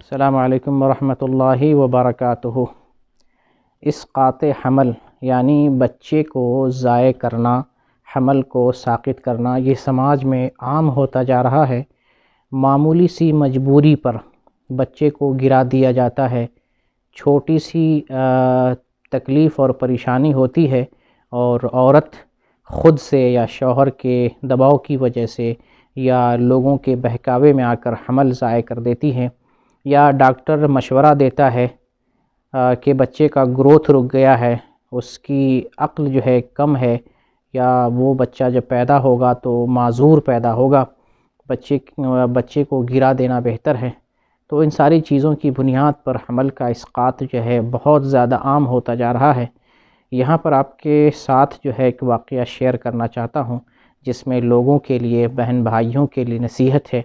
السلام علیکم ورحمۃ اللہ وبرکاتہ۔ اسقاط حمل یعنی بچے کو ضائع کرنا، حمل کو ساقط کرنا، یہ سماج میں عام ہوتا جا رہا ہے۔ معمولی سی مجبوری پر بچے کو گرا دیا جاتا ہے، چھوٹی سی تکلیف اور پریشانی ہوتی ہے اور عورت خود سے یا شوہر کے دباؤ کی وجہ سے یا لوگوں کے بہکاوے میں آ کر حمل ضائع کر دیتی ہے، یا ڈاکٹر مشورہ دیتا ہے کہ بچے کا گروتھ رک گیا ہے، اس کی عقل جو ہے کم ہے، یا وہ بچہ جب پیدا ہوگا تو معذور پیدا ہوگا، بچے کو گرا دینا بہتر ہے۔ تو ان ساری چیزوں کی بنیاد پر حمل کا اسقاط جو ہے بہت زیادہ عام ہوتا جا رہا ہے۔ یہاں پر آپ کے ساتھ جو ہے ایک واقعہ شیئر کرنا چاہتا ہوں جس میں لوگوں کے لیے، بہن بھائیوں کے لیے نصیحت ہے۔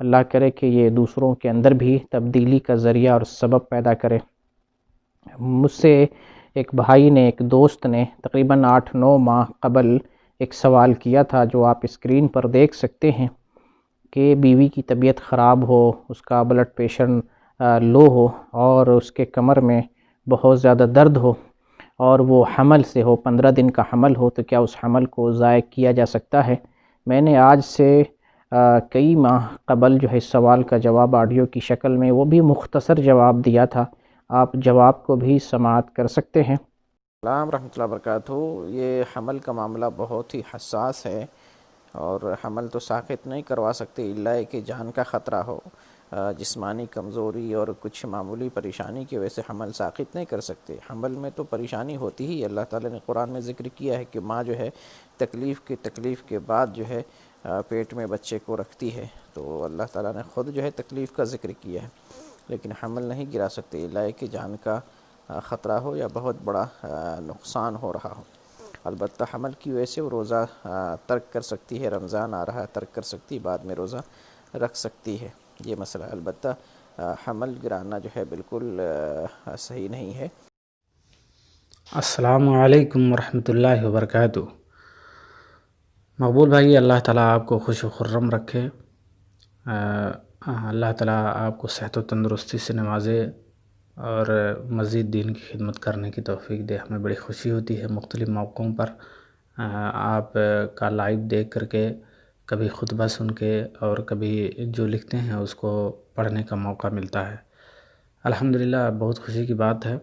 اللہ کرے کہ یہ دوسروں کے اندر بھی تبدیلی کا ذریعہ اور سبب پیدا کرے۔ مجھ سے ایک بھائی نے، ایک دوست نے تقریباً 8-9 ماہ قبل ایک سوال کیا تھا جو آپ اسکرین پر دیکھ سکتے ہیں کہ بیوی کی طبیعت خراب ہو، اس کا بلڈ پریشر لو ہو اور اس کے کمر میں بہت زیادہ درد ہو اور وہ حمل سے ہو، 15 دن کا حمل ہو، تو کیا اس حمل کو ضائع کیا جا سکتا ہے؟ میں نے آج سے کئی ماہ قبل جو ہے اس سوال کا جواب آڈیو کی شکل میں وہ بھی مختصر جواب دیا تھا۔ آپ جواب کو بھی سماعت کر سکتے ہیں۔ السلام ورحمۃ اللہ وبرکاتہ۔ یہ حمل کا معاملہ بہت ہی حساس ہے اور حمل تو ساقط نہیں کروا سکتے الا کہ جان کا خطرہ ہو۔ جسمانی کمزوری اور کچھ معمولی پریشانی کی وجہ سے حمل ساقط نہیں کر سکتے۔ حمل میں تو پریشانی ہوتی ہی، اللہ تعالیٰ نے قرآن میں ذکر کیا ہے کہ ماں جو ہے تکلیف کے بعد جو ہے پیٹ میں بچے کو رکھتی ہے، تو اللہ تعالیٰ نے خود جو ہے تکلیف کا ذکر کیا ہے، لیکن حمل نہیں گرا سکتے الا کہ جان کا خطرہ ہو یا بہت بڑا نقصان ہو رہا ہو۔ البتہ حمل کی وجہ سے وہ روزہ ترک کر سکتی ہے، رمضان آ رہا ہے، ترک کر سکتی، بعد میں روزہ رکھ سکتی ہے، یہ مسئلہ۔ البتہ حمل گرانا جو ہے بالکل صحیح نہیں ہے۔ السلام علیکم ورحمۃ اللہ وبرکاتہ۔ مقبول بھائی، اللہ تعالیٰ آپ کو خوش و خرم رکھے، اللہ تعالیٰ آپ کو صحت و تندرستی سے نوازے اور مزید دین کی خدمت کرنے کی توفیق دے۔ ہمیں بڑی خوشی ہوتی ہے مختلف موقعوں پر آپ کا لائیو دیکھ کر کے، کبھی خطبہ سن کے اور کبھی جو لکھتے ہیں اس کو پڑھنے کا موقع ملتا ہے۔ الحمدللہ بہت خوشی کی بات ہے۔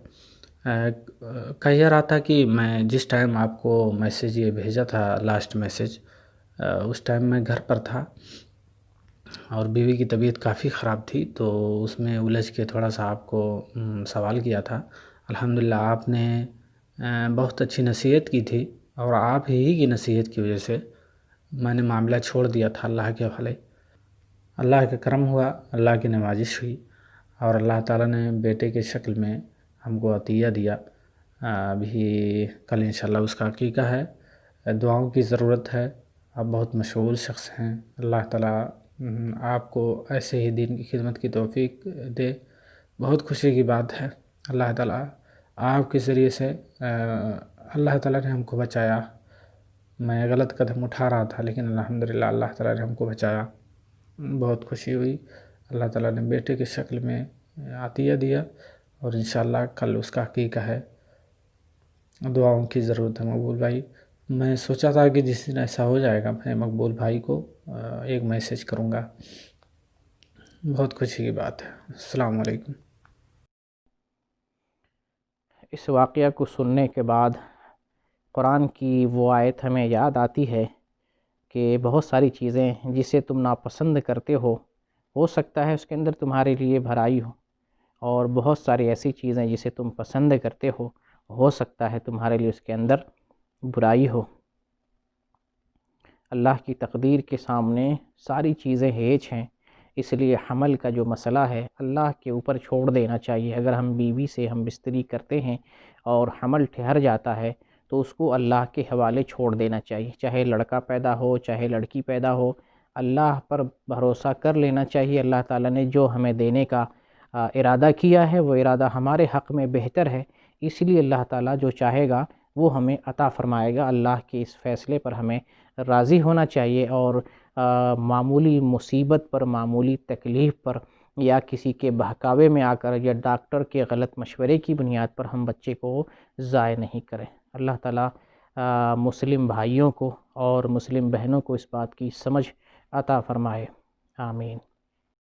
کہہ رہا تھا کہ میں جس ٹائم آپ کو میسیج یہ بھیجا تھا، لاسٹ میسیج، اس ٹائم میں گھر پر تھا اور بیوی کی طبیعت کافی خراب تھی، تو اس میں الجھ کے تھوڑا سا آپ کو سوال کیا تھا۔ الحمدللہ آپ نے بہت اچھی نصیحت کی تھی اور آپ ہی کی نصیحت کی وجہ سے میں نے معاملہ چھوڑ دیا تھا اللہ کے حوالے۔ اللہ کا کرم ہوا، اللہ کی نوازش ہوئی اور اللہ تعالیٰ نے بیٹے کے شکل میں ہم کو عطیہ دیا۔ ابھی کل انشاءاللہ اس کا عقیقہ ہے۔ دعاؤں کی ضرورت ہے، آپ بہت مشغول شخص ہیں، اللہ تعالیٰ آپ کو ایسے ہی دین کی خدمت کی توفیق دے۔ بہت خوشی کی بات ہے، اللہ تعالیٰ آپ کے ذریعے سے اللہ تعالیٰ نے ہم کو بچایا۔ میں غلط قدم اٹھا رہا تھا لیکن الحمدللہ اللہ تعالیٰ نے ہم کو بچایا، بہت خوشی ہوئی۔ اللہ تعالیٰ نے بیٹے کی شکل میں عطیہ دیا اور انشاءاللہ کل اس کا عقیقہ ہے۔ دعاؤں کی ضرورت ہے مقبول بھائی۔ میں سوچا تھا کہ جس دن ایسا ہو جائے گا میں مقبول بھائی کو ایک میسیج کروں گا۔ بہت خوشی کی بات ہے۔ السلام علیکم۔ اس واقعہ کو سننے کے بعد قرآن کی وہ آیت ہمیں یاد آتی ہے کہ بہت ساری چیزیں جسے تم ناپسند کرتے ہو سکتا ہے اس کے اندر تمہارے لیے بھلائی ہو، اور بہت ساری ایسی چیزیں جسے تم پسند کرتے ہو سکتا ہے تمہارے لیے اس کے اندر برائی ہو۔ اللہ کی تقدیر کے سامنے ساری چیزیں ہیچ ہیں، اس لیے حمل کا جو مسئلہ ہے اللہ کے اوپر چھوڑ دینا چاہیے۔ اگر ہم بیوی سے ہم بستری کرتے ہیں اور حمل ٹھہر جاتا ہے تو اس کو اللہ کے حوالے چھوڑ دینا چاہیے، چاہے لڑکا پیدا ہو چاہے لڑکی پیدا ہو، اللہ پر بھروسہ کر لینا چاہیے۔ اللہ تعالیٰ نے جو ہمیں دینے کا ارادہ کیا ہے وہ ارادہ ہمارے حق میں بہتر ہے، اس لیے اللہ تعالیٰ جو چاہے گا وہ ہمیں عطا فرمائے گا۔ اللہ کے اس فیصلے پر ہمیں راضی ہونا چاہیے اور معمولی مصیبت پر، معمولی تکلیف پر یا کسی کے بہکاوے میں آ کر یا ڈاکٹر کے غلط مشورے کی بنیاد پر ہم بچے کو ضائع نہیں کریں۔ اللہ تعالیٰ مسلم بھائیوں کو اور مسلم بہنوں کو اس بات کی سمجھ عطا فرمائے، آمین۔